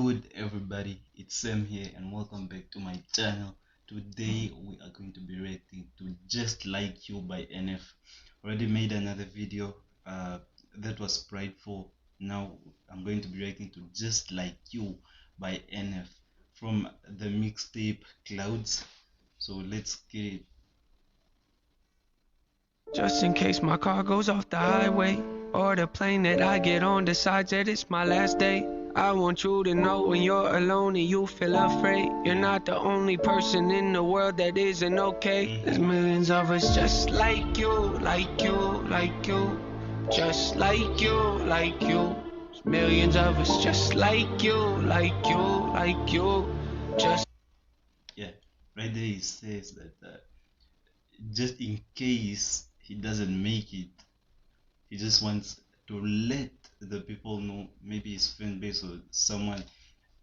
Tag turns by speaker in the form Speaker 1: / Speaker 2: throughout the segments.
Speaker 1: good everybody? It's Sam here and welcome back to my channel. Today we are going to be reacting to Just Like You by NF. Already made another video that was prideful. Now I'm going to be reacting to Just Like You by NF from the mixtape Clouds. So let's get it.
Speaker 2: Just in case my car goes off the highway, or the plane that I get on decides that it's my last day, I want you to know when you're alone and you feel afraid, you're not the only person in the world that isn't okay. There's millions of us just like you, like you, like you, just like you, like you. There's millions of us just like you, like you, like you, just.
Speaker 1: Yeah, right there he says that just in case he doesn't make it, he just wants to let the people know, maybe his fan base or someone,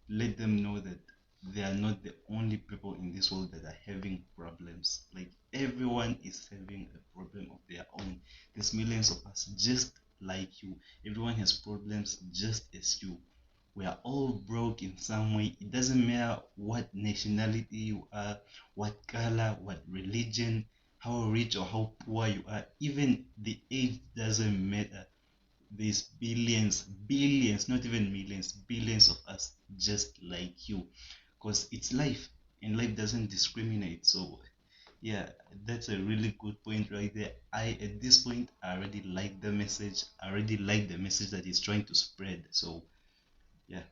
Speaker 1: let them know that they are not the only people in this world that are having problems. Like everyone is having a problem of their own. There's millions of us just like you. Everyone has problems just as you. We are all broke in some way. It doesn't matter what nationality you are, what color, what religion, how rich or how poor you are. Even the age doesn't matter. There's billions, not even millions, billions of us just like you, because it's life and life doesn't discriminate. So yeah, that's a really good point right there. At this point, I already like the message. I already like the message that he's trying to spread. So yeah.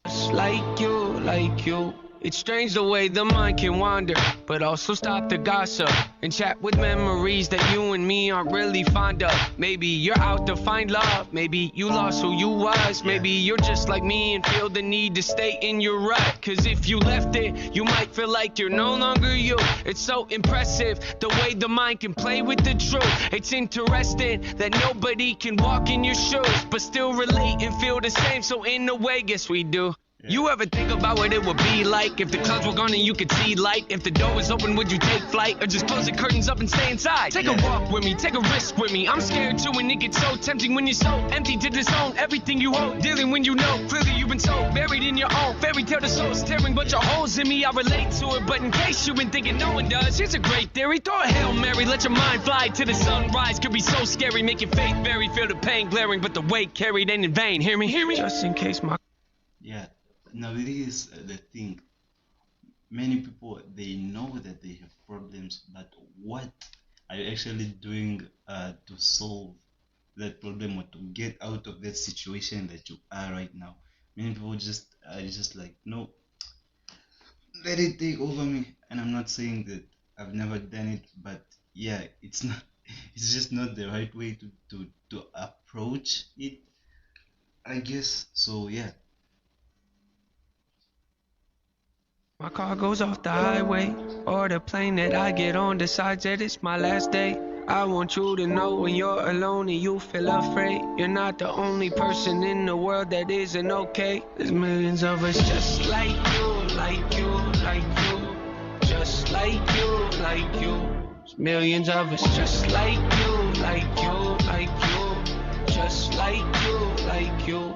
Speaker 2: Just like you, like you. It's strange the way the mind can wander, but also stop the gossip and chat with memories that you and me aren't really fond of. Maybe you're out to find love, maybe you lost who you was, maybe you're just like me and feel the need to stay in your rut. Cause if you left it, you might feel like you're no longer you. It's so impressive the way the mind can play with the truth. It's interesting that nobody can walk in your shoes, but still relate and feel the same. So in a way, guess we do. You ever think about what it would be like if the clouds were gone and you could see light? If the door was open, would you take flight? Or just close the curtains up and stay inside? Take a walk with me, take a risk with me. I'm scared too, and it gets so tempting when you're so empty to disown everything you hold. Dealing when you know clearly you've been so buried in your own fairy tale. The soul's tearing, but your holes in me, I relate to it. But in case you've been thinking no one does, here's a great theory. Throw a Hail Mary, let your mind fly to the sunrise. Could be so scary, make your faith vary. Feel the pain glaring, but the weight carried ain't in vain. Hear me? Hear me? Just in case my...
Speaker 1: Yeah. Now this is the thing. Many people, they know that they have problems, but what are you actually doing to solve that problem or to get out of that situation that you are right now? Many people just are just like, no, let it take over me. And I'm not saying that I've never done it, but yeah, it's not, it's just not the right way to approach it, I guess. So yeah.
Speaker 2: My car goes off the highway, or the plane that I get on decides that it's my last day. I want you to know when you're alone and you feel afraid, you're not the only person in the world that isn't okay. There's millions of us just like you, like you, like you, just like you, like you. There's millions of us just like you, like you, like you, just like you, like you.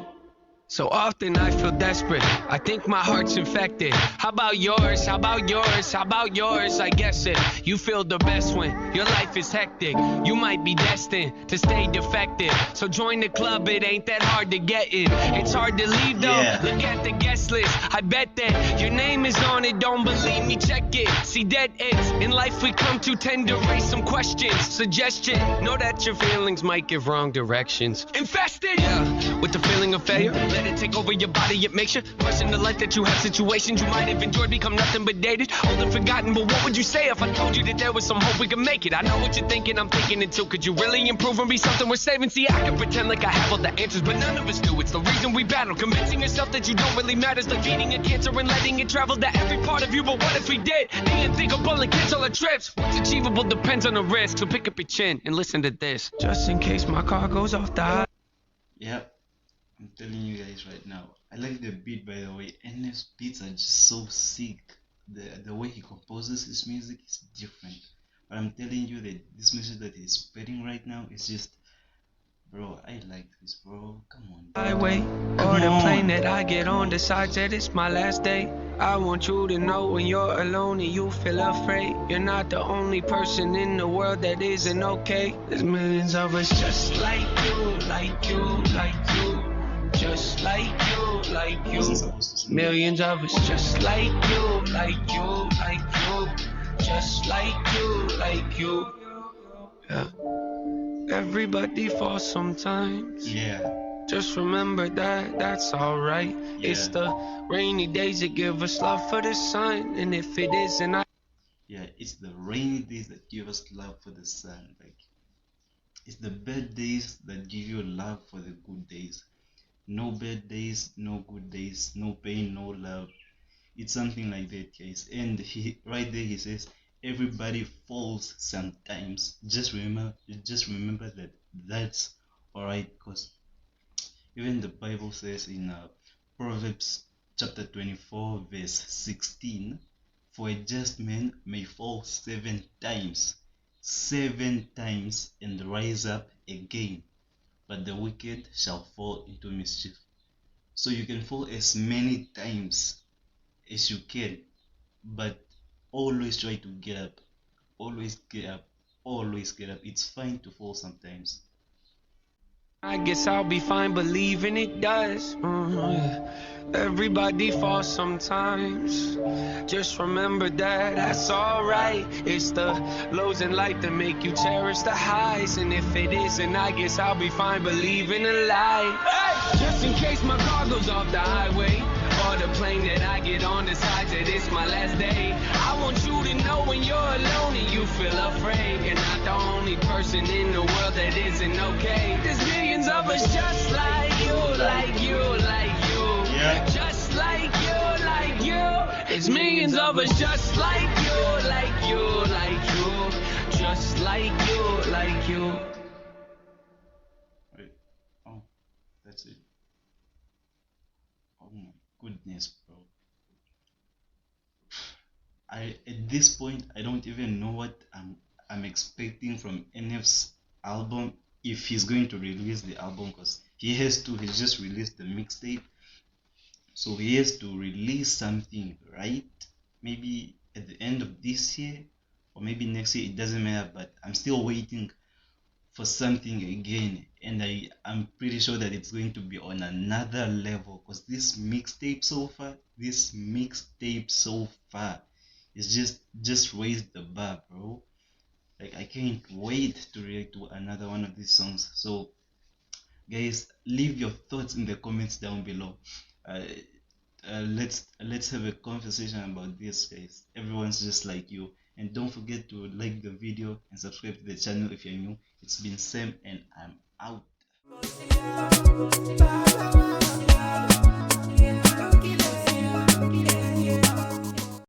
Speaker 2: So often I feel desperate, I think my heart's infected. How about yours, how about yours, how about yours? I guess it, you feel the best when your life is hectic. You might be destined to stay defective, so join the club, it ain't that hard to get in. It's hard to leave though, look at the guest list. I bet that your name is on it, don't believe me, check it. See, dead ends in life we come to tend to raise some questions. Suggestion, know that your feelings might give wrong directions. Infested, yeah, with the feeling of failure. Let it take over your body, it makes you question the life that you have. Situations you might have enjoyed become nothing but dated, old and forgotten. But what would you say if I told you that there was some hope we could make it? I know what you're thinking, I'm thinking it too. Could you really improve and be something worth saving? See, I can pretend like I have all the answers, but none of us do. It's the reason we battle, convincing yourself that you don't really matter. It's like feeding a cancer and letting it travel to every part of you. But what if we did the unthinkable and cancel our trips? What's achievable depends on the risk, so pick up your chin and listen to this. Just in case my car goes off the high.
Speaker 1: Yep. I'm telling you guys right now, I like the beat, by the way. NF's beats are just so sick. The way he composes his music is different. But I'm telling you that this message that he's spreading right now is just Bro, I like this, bro. Come on.
Speaker 2: Highway
Speaker 1: Come
Speaker 2: or the plane
Speaker 1: on.
Speaker 2: that I get on decides that it's my last day. I want you to know when you're alone and you feel afraid, you're not the only person in the world that isn't okay. There's millions of us just like you, like you, like you, just like you, like
Speaker 1: I
Speaker 2: you.
Speaker 1: wasn't supposed to sing that.
Speaker 2: Millions of us just like you, like you, like you, just like you, like you. Yeah. Everybody falls sometimes.
Speaker 1: Yeah,
Speaker 2: Just remember that that's alright. It's
Speaker 1: yeah,
Speaker 2: the rainy days that give us love for the sun, and if it isn't,
Speaker 1: yeah. It's the rainy days that give us love for the sun. Like, it's the bad days that give you love for the good days. No bad days, no good days, no pain, no love. It's something like that, guys. And he right there he says everybody falls sometimes. Just remember that that's alright, because even the Bible says in Proverbs chapter 24 verse 16, for a just man may fall 7 times and rise up again, but the wicked shall fall into mischief. So you can fall as many times as you can, but always try to get up. Always get up. Always get up. It's fine to fall sometimes.
Speaker 2: I guess I'll be fine believing it does. Everybody falls sometimes. Just remember that that's alright. It's the lows in life that make you cherish the highs. And if it isn't, I guess I'll be fine believing a lie. Hey! Just in case my car goes off the highway, or the plane that I get on decides that it's my last day. I want you to know when you're alone and you feel afraid, you're not the only person in the world that isn't okay. There's millions of us just like you, like you, like you.
Speaker 1: Yeah.
Speaker 2: Just like you, like you. It's millions of us just like you, like you, like you. Just like you, like you.
Speaker 1: Wait. Oh, that's it. Oh my goodness, bro. At this point I don't even know what I'm expecting from NF's album, if he's going to release the album, because he's just released the mixtape. So he has to release something, right? Maybe at the end of this year or maybe next year, it doesn't matter, but I'm still waiting for something again, and I'm pretty sure that it's going to be on another level, because this mixtape so far is just raised the bar, bro. Like, I can't wait to react to another one of these songs. So guys, leave your thoughts in the comments down below. uh, let's have a conversation about this, guys. Everyone's just like you. And don't forget to like the video and subscribe to the channel if you're new. It's been Sam, and I'm out.